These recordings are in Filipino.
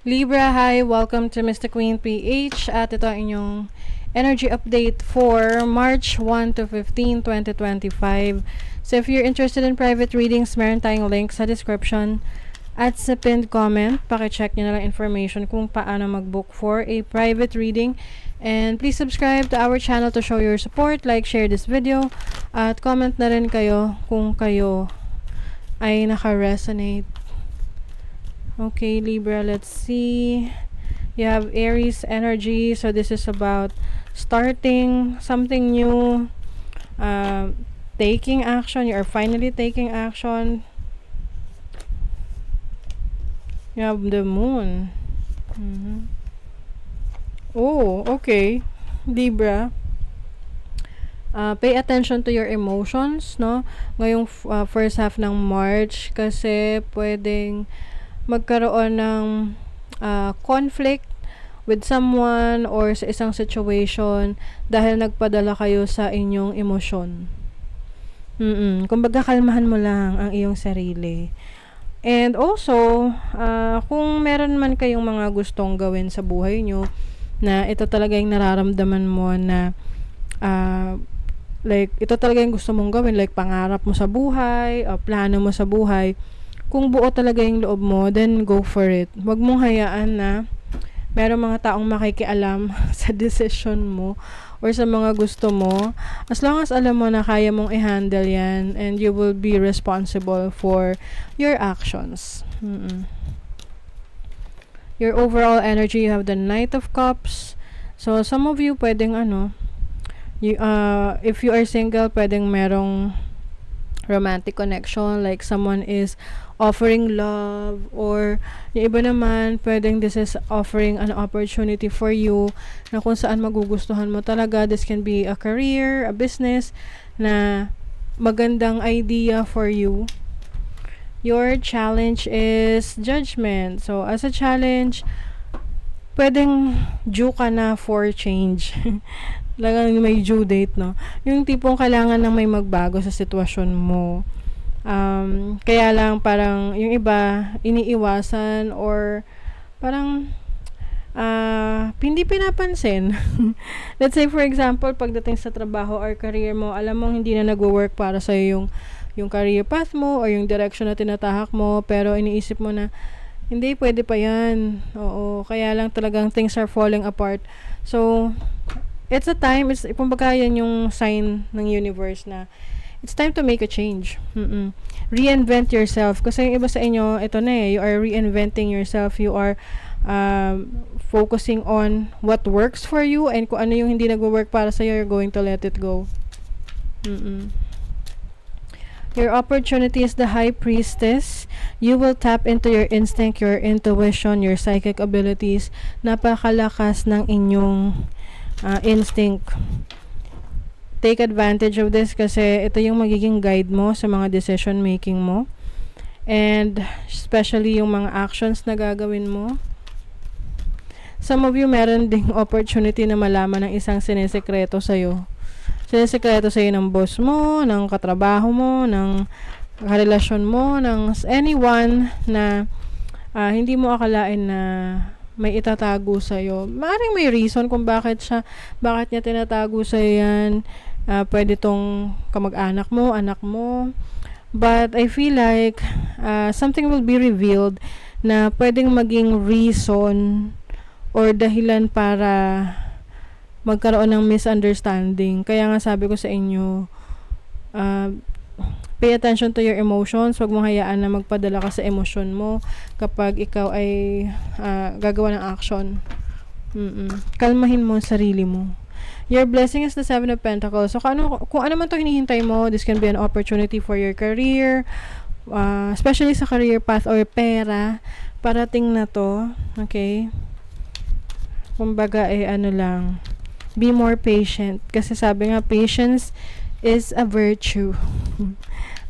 Libra, hi! Welcome to Mr. Queen PH at ito ang inyong energy update for March 1 to 15, 2025. So if you're interested in private readings, meron tayong link sa description at sa pinned comment. Pakicheck nyo na lang information kung paano mag-book for a private reading. And please subscribe to our channel to show your support. Like, share this video at comment na rin kayo kung kayo ay naka-resonate. Okay, Libra, let's see. You have Aries energy. So this is about starting something new, taking action. You are finally taking action. You have the moon. Oh, okay. Libra. Pay attention to your emotions, no? Ngayong first half ng March kasi pwedeng magkaroon ng conflict with someone or sa isang situation dahil nagpadala kayo sa inyong emosyon. Kumbaga kalmahan mo lang ang iyong sarili. And also, kung meron man kayong mga gustong gawin sa buhay nyo na ito talaga yung nararamdaman mo na like ito talaga yung gusto mong gawin, like pangarap mo sa buhay o plano mo sa buhay, kung buo talaga yung loob mo, then go for it. Huwag mong hayaan na merong mga taong makikialam sa decision mo or sa mga gusto mo. As long as alam mo na kaya mong i-handle yan and you will be responsible for your actions. Your overall energy, you have the Knight of Cups. So, some of you pwedeng if you are single, pwedeng merong romantic connection, like someone is offering love, or yung iba naman pwedeng this is offering an opportunity for you na kung saan magugustuhan mo talaga. This can be a career, a business na magandang idea for you. Your challenge is Judgment. So as a challenge, pwedeng due ka na for change. Talagang may due date, no? Yung tipong kailangan nang may magbago sa sitwasyon mo. Kaya lang parang yung iba iniiwasan or parang hindi pinapansin. Let's say for example, pagdating sa trabaho or career mo, alam mong hindi na nagwo-work para sa yung career path mo or yung direction na tinatahak mo, pero iniisip mo na hindi, pwede pa yan. Oo, kaya lang talagang things are falling apart. So it's a time, kumbaga yan yung sign ng universe na it's time to make a change. Reinvent yourself. Kasi yung iba sa inyo, ito na you are reinventing yourself. You are focusing on what works for you, and kung ano yung hindi nagwo-work para sa'yo, you're going to let it go. Your opportunity is the High Priestess. You will tap into your instinct, your intuition, your psychic abilities. Napakalakas ng inyong instinct. Take advantage of this kasi ito yung magiging guide mo sa mga decision making mo, and especially yung mga actions na gagawin mo. Some of you meron ding opportunity na malaman ng isang sinesekreto sa'yo. Sinesekreto sa'yo ng boss mo, ng katrabaho mo, ng karelasyon mo, ng anyone na hindi mo akalain na may itatago sa'yo. Maaaring may reason kung bakit niya tinatago sa'yo yan. Pwede tong kamag-anak mo, anak mo. But I feel like something will be revealed na pwedeng maging reason or dahilan para magkaroon ng misunderstanding. Kaya nga sabi ko sa inyo, pay attention to your emotions. Huwag mong hayaan na magpadala ka sa emosyon mo kapag ikaw ay gagawa ng action. Kalmahin mo ang sarili mo. Your blessing is the Seven of Pentacles. So kung ano man to hinihintay mo, this can be an opportunity for your career, especially sa career path or pera. Parating na to. Okay? Kumbaga lang, be more patient. Kasi sabi nga, patience is a virtue.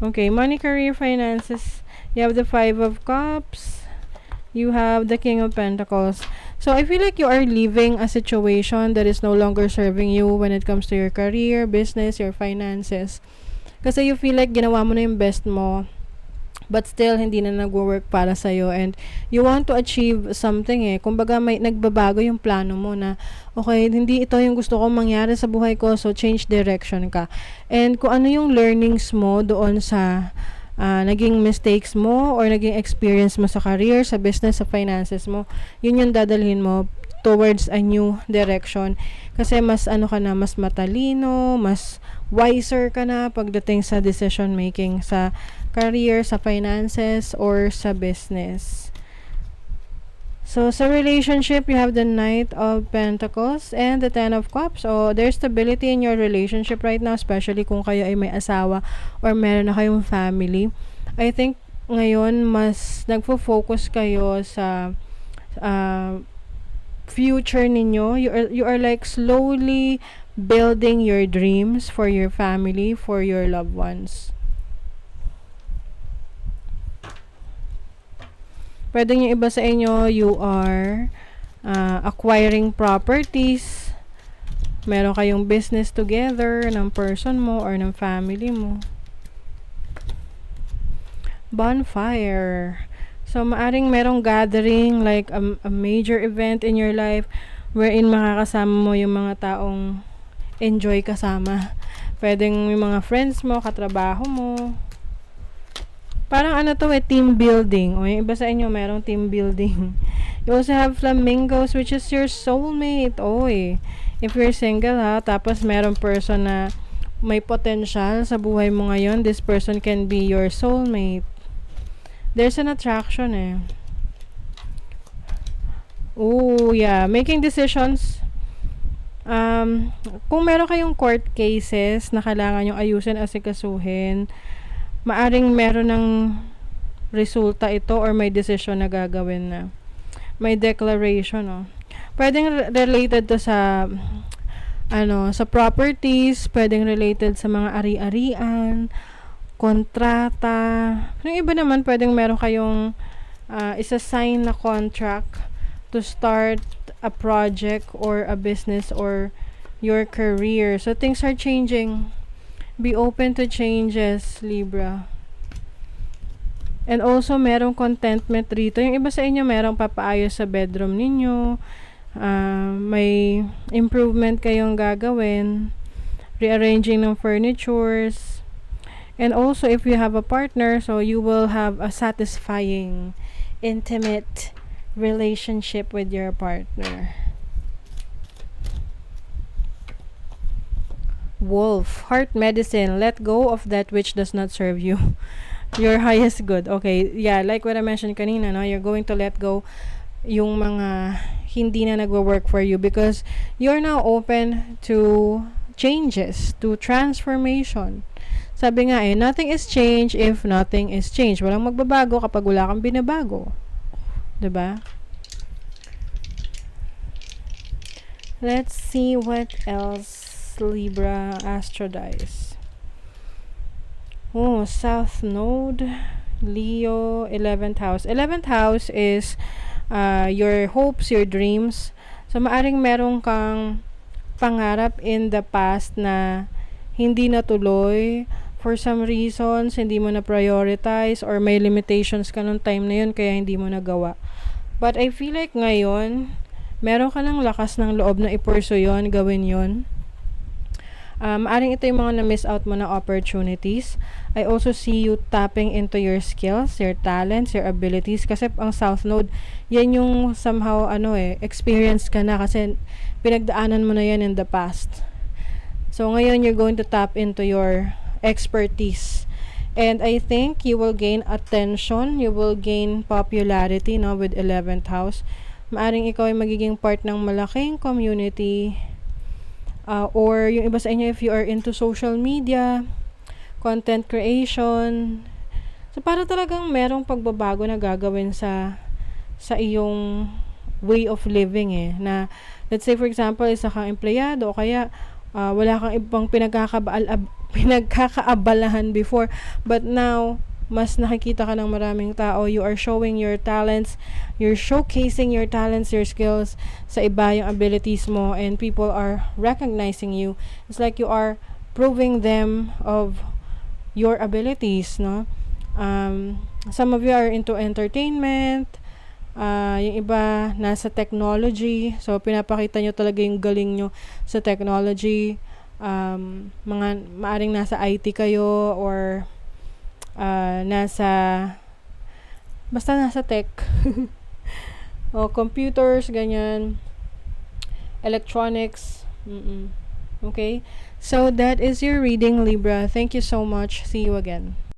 Okay, money, career, finances. You have the Five of Cups. You have the King of Pentacles. So I feel like you are leaving a situation that is no longer serving you when it comes to your career, business, your finances. Kasi you feel like ginawa mo na yung best mo. but still hindi na nagwo-work para sa and you want to achieve something kumbaga may nagbabago yung plano mo na okay, hindi ito yung gusto kong mangyari sa buhay ko, so change direction ka. And kung ano yung learnings mo doon sa naging mistakes mo or naging experience mo sa career, sa business, sa finances mo, yun yung dadalhin mo towards a new direction. Kasi mas mas matalino, mas wiser ka na pagdating sa decision making sa career, sa finances, or sa business. So, sa relationship, you have the Knight of Pentacles and the Ten of Cups. So, there's stability in your relationship right now, especially kung kayo ay may asawa or meron na kayong family. I think ngayon, mas nagfo-focus kayo sa future ninyo. You are like slowly building your dreams for your family, for your loved ones. Pwede yung iba sa inyo, you are acquiring properties. Meron kayong business together ng person mo or ng family mo. Bonfire. So, maaring merong gathering, like a major event in your life wherein makakasama mo yung mga taong enjoy kasama. Pwedeng yung mga friends mo, katrabaho mo. Parang team building. O yung iba sa inyo, merong team building. You also have flamingos, which is your soulmate. If you're single tapos merong person na may potential sa buhay mo ngayon, this person can be your soulmate. There's an attraction making decisions. Kung meron kayong court cases na kailangan yung ayusin, asikasuhin, maaring meron ng resulta ito or may decision na gagawin na. May declaration, Pwedeng related to sa sa properties, pwedeng related sa mga ari-arian, kontrata. Yung iba naman, pwedeng meron kayong isa-sign na contract to start a project or a business or your career. So, things are changing. Be open to changes, Libra. And also, merong contentment rito. Yung iba sa inyo, merong papaayos sa bedroom ninyo. May improvement kayong gagawin. Rearranging ng furnitures. And also, if you have a partner, so you will have a satisfying, intimate relationship with your partner. Wolf, heart medicine, let go of that which does not serve you. Your highest good. Okay, like what I mentioned kanina, you're going to let go yung mga hindi na nagwo-work for you because you're now open to changes, to transformation. Sabi nga nothing is change if nothing is change. Walang magbabago kapag wala kang binabago. 'Di ba? Let's see what else. Libra Astro Dice. South Node, Leo, 11th house. 11th house is your hopes, your dreams. So, maaring meron kang pangarap in the past na hindi natuloy for some reasons, hindi mo na prioritize or may limitations ka nung time na yun kaya hindi mo nagawa. But I feel like ngayon, meron ka ng lakas ng loob na i-pursue yun, gawin yun. Maaring ito yung mga na-miss out mo na opportunities. I also see you tapping into your skills, your talents, your abilities. Kasi ang South Node, yan yung somehow, experience ka na kasi pinagdaanan mo na yan in the past. So, ngayon, you're going to tap into your expertise. And I think you will gain attention, you will gain popularity, with 11th house. Maaring ikaw ay magiging part ng malaking community. Or yung iba sa inyo, if you are into social media, content creation. So, para talagang merong pagbabago na gagawin sa iyong way of living na, let's say for example, isa kang empleyado o kaya wala kang ibang pinagkakaabalahan before, but now mas nakikita ka ng maraming tao, you are showing your talents, you're showcasing your talents, your skills sa iba, yung abilities mo, and people are recognizing you. It's like you are proving them of your abilities, Some of you are into entertainment. Yung iba nasa technology. So, pinapakita nyo talaga yung galing nyo sa technology. Maaring nasa IT kayo or basta nasa tech. O, computers, ganyan. Electronics. Okay? So, that is your reading, Libra. Thank you so much. See you again.